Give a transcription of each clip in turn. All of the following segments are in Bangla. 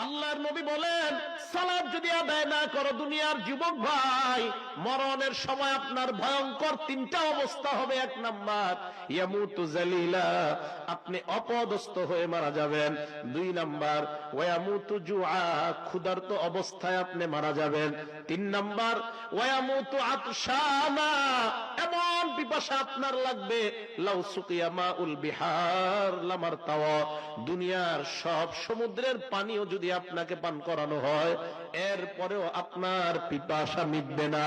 আল্লাহর নবী বলেন, সালাত যদি আদায় না করো দুনিয়ার যুবক ভাই, মরণের সময় আপনার ভয়ঙ্কর তিনটা অবস্থা হবে। এক নাম্বার, ইয়ামুতু জালিলা, আপনি অপদস্থ হয়ে মারা যাবেন। দুই নাম্বার, ওয়ায়ামুতু জুআ, ক্ষুধার্ত অবস্থায় আপনি মারা যাবেন। তিন নাম্বার, ওয়ায়ামুতু আতশানা, এমন পিপাসা আপনার লাগবে, লাউ সুকিয়া মাউল বিহার লামারতাওয়া, দুনিয়ার সব সমুদ্রের পানিও যদি আপনাকে পান করানো হয় এরপরেও আপনার পিপাসা মিটবে না।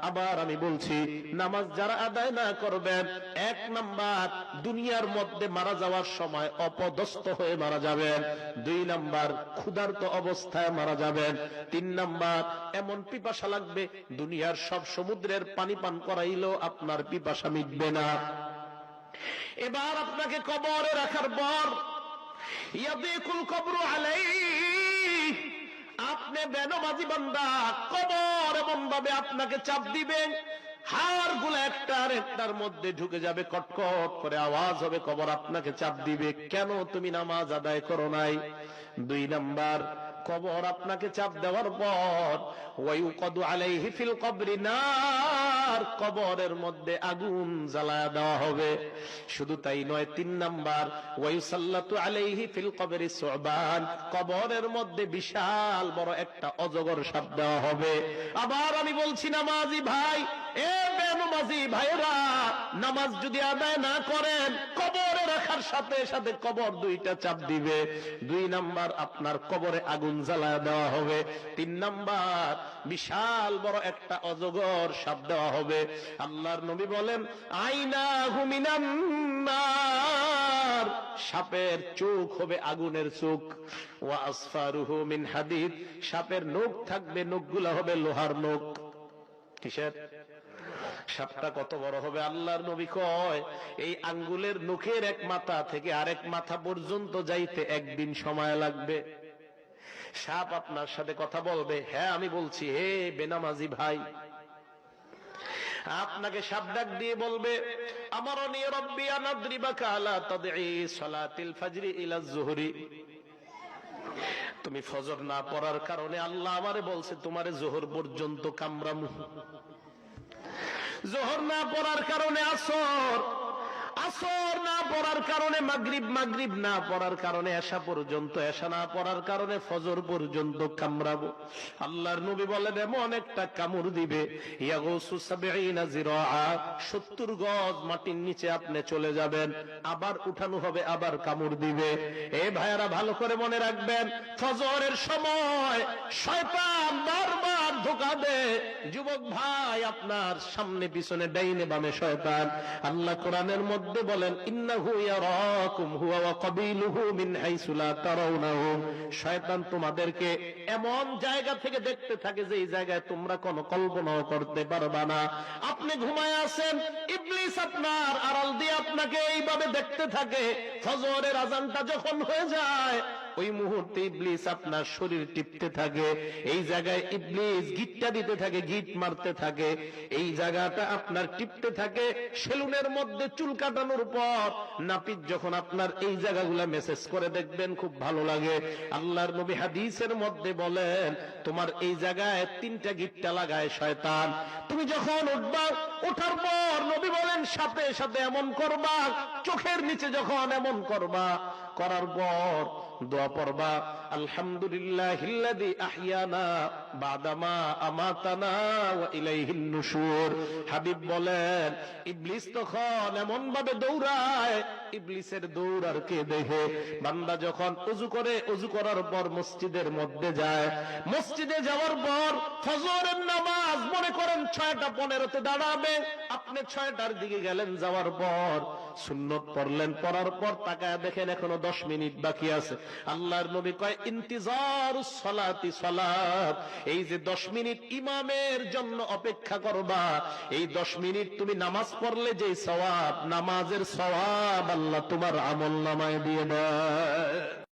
আবার আমি বলছি, নামাজ যারা আদায় না করবেন, এক নাম্বার দুনিয়ার মধ্যে মারা যাওয়ার সময় অপদস্থ হয়ে মারা যাবেন। দুই নাম্বার, ক্ষুধার্ত অবস্থায় মারা যাবেন। তিন নাম্বার, এমন পিপাসা লাগবে দুনিয়ার সব সমুদ্রের পানি পান করাইলেও আপনার পিপাসা মিটবে না। এবার আপনাকে কবরে রাখার পর ইয়াদিকুল কবরু আলাইহি, আপনি বেনমাজি বান্দা, কবর এমন ভাবে আপনাকে চাপ দিবেন, হাড় গুলো একটার একটার মধ্যে ঢুকে যাবে, কটকট করে আওয়াজ হবে, কবর আপনাকে চাপ দিবে, কেন তুমি নামাজ আদায় করো নাই। দুই নাম্বার, কবর আপনাকে চাপ দেওয়ার পর ওয়ায়ুকাদু আলাইহি ফিল কবরি নার, কবরের মধ্যে আগুন জ্বালায়া দেওয়া হবে। শুধু তাই নয়, তিন নাম্বার, ওয়ায়ুসাল্লাতু আলাইহি ফিল কবরি সুবান, কবরের মধ্যে বিশাল বড় একটা অজগর সাপ দেওয়া হবে। আবার আমি বলছি নামাজি ভাই, এ বেনমাজি ভাইরা, নামাজ যদি আদায় না করেন কবরে রাখার সাথে সাথে কবর দুইটা চাপ দিবে। দুই নাম্বার, আপনার কবরে আগুন জ্বালায় দেওয়া হবে। তিন নাম্বার, বিশাল বড় একটা অজগর সাপ দেওয়া হবে। আল্লাহর নবী বলেন, আইনাহু মিনান নার, সাপের চোখ হবে আগুনের চোখ। ওয়া আসফারুহু মিন হাদিদ, সাপের নখ থাকবে, নখগুলো হবে লোহার নখ। কিসের? সাপটা কত বড় হবে আল্লাহর নবী কয়, এই আঙ্গুলের নখের এক মাথা থেকে আরেক মাথা পর্যন্ত যাইতে একদিন সময় লাগবে। সাপ আপনার সাথে কথা বলবে, হ্যাঁ আমি বলছি, হে বেনামাজি ভাই, আপনাকে সাপ ডাক দিয়ে বলবে, আমারনি রব্বি আন আদরিবাকা আলা তাদঈ সালাতিল ফজরি ইলা যুহরি, তুমি ফজর না পড়ার কারণে আল্লাহ আমারে বলছে তোমারে যোহর পর্যন্ত কামড়ামু, যোহর না পড়ার কারণে আসর, আসর না পড়ার কারণে মাগরিব, মাগরিব না পড়ার কারণে এশা পর্যন্ত, এশা না পড়ার কারণে ফজর পর্যন্ত কামড়াবো। আল্লাহর নবী বলেন, এমন একটা কামড় দিবে, ইয়াগুসু ৭০ জিরাআ, ৭০ গজ মাটির নিচে আপনি চলে যাবেন, আবার উঠানো হবে, আবার কামড় দিবে। এ ভাইয়ারা ভালো করে মনে রাখবেন, ফজরের সময় শয়তান বারবার ধোঁকা দেয়। যুবক ভাই, আপনার সামনে পিছনে ডাইনে বামে শয়তান। আল্লাহ কোরআনের মধ্যে বলেন, ইন্নাহু ইয়ারাকুম হুয়া ওয়া কাবিলুহু মিন হাইসু লা তারাউনাহুম, শয়তান তোমাদেরকে এমন জায়গা থেকে দেখতে থাকে যে এই জায়গায় তোমরা কোনো কল্পনাও করতে পারবা না। আপনি ঘুমায় আছেন, ইবলিস আপনার আড়াল দিয়ে আপনাকে এইভাবে দেখতে থাকে। ফজরের আযানটা যখন হয়ে যায়, ওই মুহূর্তে ইবলিস আপনার শরীর টিপতে থাকে, এই জায়গায় ইবলিস গিটটা দিতে থাকে, গিট মারতে থাকে, এই জায়গাটা আপনার টিপতে থাকে। সেলুনের মধ্যে চুল কাটানোর পর নাপিত যখন আপনার এই জায়গাগুলা মেসেজ করে, দেখবেন খুব ভালো লাগে। আল্লাহর নবী হাদিসের মধ্যে বলেন, তোমার এই জায়গায় 3টা গিটটা লাগায় শয়তান। তুমি যখন উঠবা, ওঠার পর নবী বলেন সাথে সাথে এমন করবা, চোখের নিচে যখন এমন করবা, করার পর দোয়া পড়বা, আলহামদুলিল্লাহিল্লাযী আহইয়ানা বাদামা আমাতানা ওয়া ইলাইহিন নুশুর। হাবিব বলেন, ইবলিস তখন এমন ভাবে দৌড়ায়, ইবলিসের দৌড় আর কে দেখে? বান্দা যখন ওযু করে, ওযু করার পর মসজিদের মধ্যে যায়, মসজিদে যাওয়ার পর ফজরের নামাজ মনে করেন 6টা 15-তে দাঁড়াবে, আপনি 6টার দিকে গেলেন, যাওয়ার পর সুন্নত পড়লেন, পড়ার পর তাকায় দেখেন এখনো 10 মিনিট বাকি আছে। আল্লাহর নবী কয়, ইন্তিজারুস সালাতি সালাত, এই যে 10 মিনিট ইমামের জন্য অপেক্ষা করবা, এই 10 মিনিট তুমি নামাজ পড়লে যে সওয়াব, নামাজের সওয়াব আল্লাহ তোমার আমলনামায় দিয়ে দেয়।